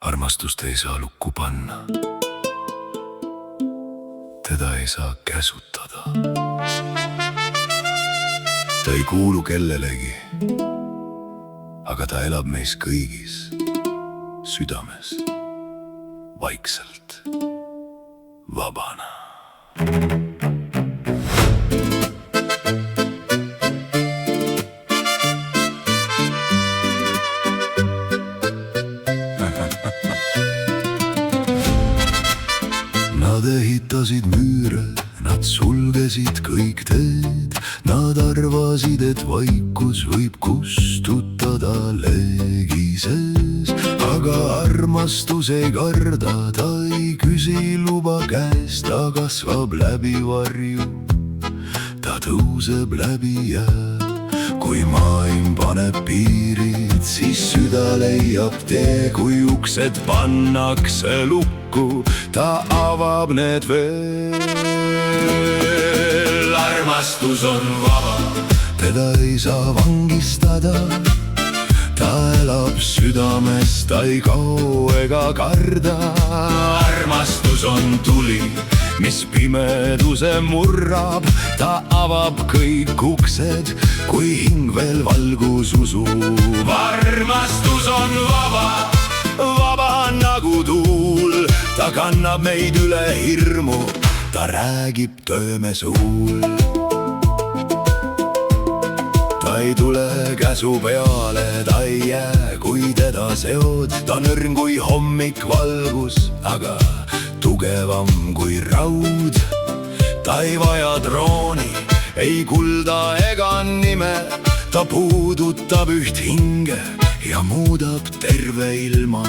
armastust ei saa lukku panna. Teda ei saa käsutada. Ta ei kuulu kellelegi, aga ta elab meis kõigis, südames, vaikselt, vabana. Nad ehitasid müüre, nad sulgesid kõik teed, nad arvasid, et vaikus võib kustutada leegises. Aga armastus ei karda, ta ei küsi luba käest, ta kasvab läbi varju, ta tõuseb läbi jää. Kui maailm paneb piirid, siis süda leiab tee, kui uksed pannakse lukku, ta avab need veel. Armastus on vaba, teda ei saa vangistada, ta elab südames, ta ei kao ega karda. Armastus on tuli, mis pimeduse murrab, ta avab kõik uksed, kui hing veel valgus usub. Armastus on vaba, vaba nagu tuul, ta kannab meid üle hirmu, ta räägib tööme suul. Ta ei tule käsu peale, ta ei jää, kui teda seod, ta nõrn kui hommik valgus, aga tugevam kui raud. Ta ei vaja trooni, ei kulda ega nime, ta puudutab üht hinge ja muudab terve ilma.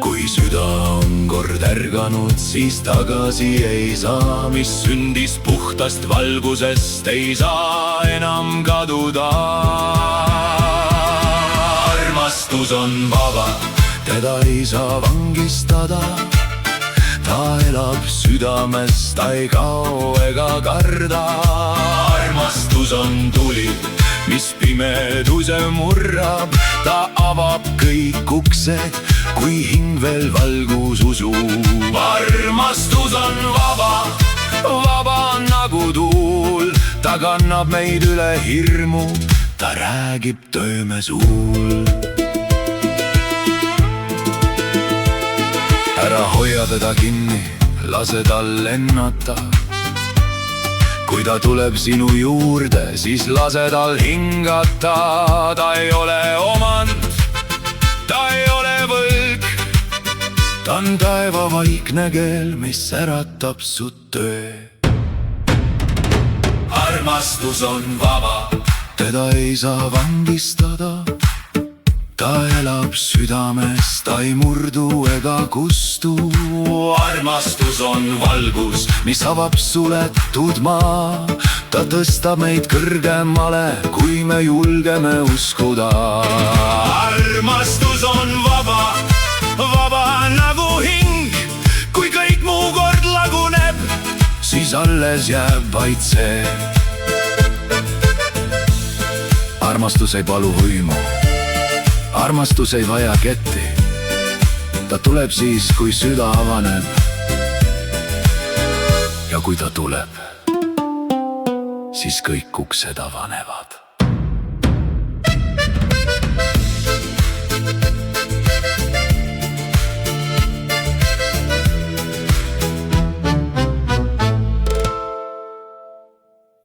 Kui süda on kord ärganud, siis tagasi ei saa, mis sündis puhtast valgusest, ei saa enam kaduda. Armastus on vaba, teda ei saa vangistada, ta elab südames, ta ei kao ega karda. Armastus on tuli, mis pimeduse murrab, ta avab kõik uksed, kui hing veel valgus usub. Armastus on vaba, vaba nagu tuul, ta kannab meid üle hirmu, ta räägib tööme suul. Ära hoia teda kinni, lase tal lennata. Kui ta tuleb sinu juurde, siis lase tal hingata. Ta ei ole omand, ta ei ole võlg, ta on taeva vaikne keel, mis äratab su töö. Armastus on vaba, teda ei saa vangistada, ta elab südames, ta ei murdu ega kustu. Armastus on valgus, mis avab suletud maa, ta tõstab meid kõrgemale, kui me julgeme uskuda. Armastus on vaba, vaba nagu hing, kui kõik muu kord laguneb, siis alles jääb vaid see. Armastus ei palu hõimu, armastus ei vaja ketti, ta tuleb siis, kui süda avaneb. Ja kui ta tuleb, siis kõik uksed avanevad.